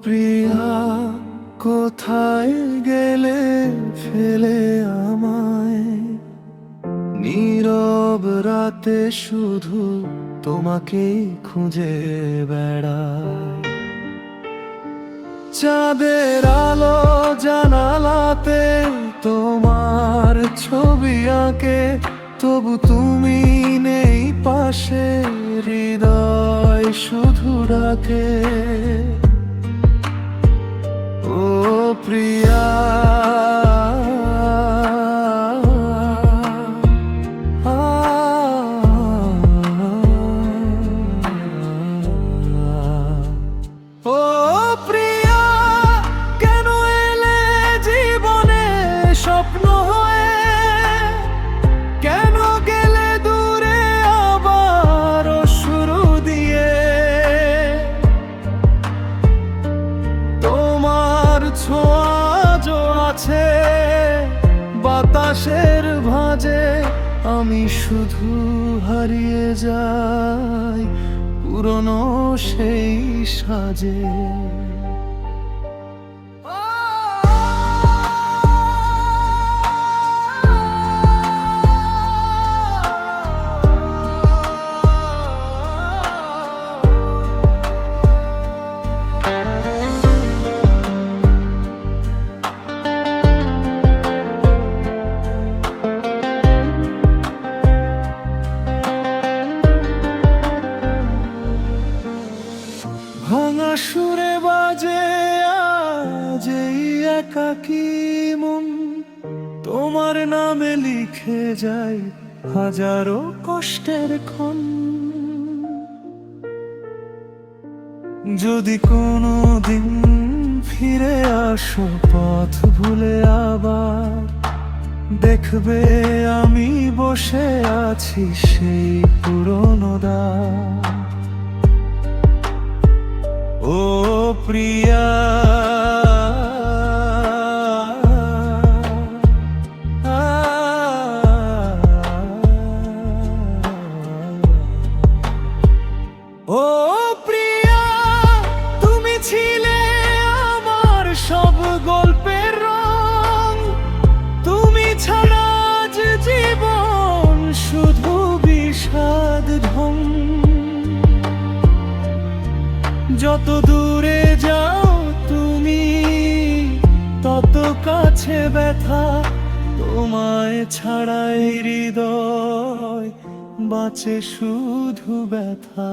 প্রিয়া, কোথায় গেলে ফেলে আমায়? নীরব রাতে শুধু তোমাকেই খুঁজে বেড়াই। চাঁদের আলো জানালাতে তোমার ছবি আঁকে, তবু তুমি নেই পাশে, হৃদয় শুধু ডাকে। ও প্রিয়া, ও প্রিয়া, কেন এলে জীবনে স্বপ্ন হয়ে? কেন গেলে দূরে আবার শুরু দিয়ে? তোমার ছোঁয়া যো আছে বাতাসের ভাঁজে, আমি শুধু হারিয়ে যাই পুরনো সেই সাজে। ভাঙা সুরে বাজে আজ এই একাকী মন, তোমার নামে লিখে যাই হাজারো কষ্টের ক্ষণ। যদি কোনো দিন ফিরে আসো পথ ভুলে আবার, দেখবে আমি বসে আছি সেই পুরনো দ্বার। ও প্রিয়া, ও প্রিয়া, তুমি ছিলে আমার সব গল্পের রং। তুমি ছাড়া আজ জীবন শুধু বিষাদ ঢং। যত দূরে যাও তুমি তত কাছে ব্যথা, তোমায় ছাড়াই হৃদয় বাঁচে শুধু ব্যথা।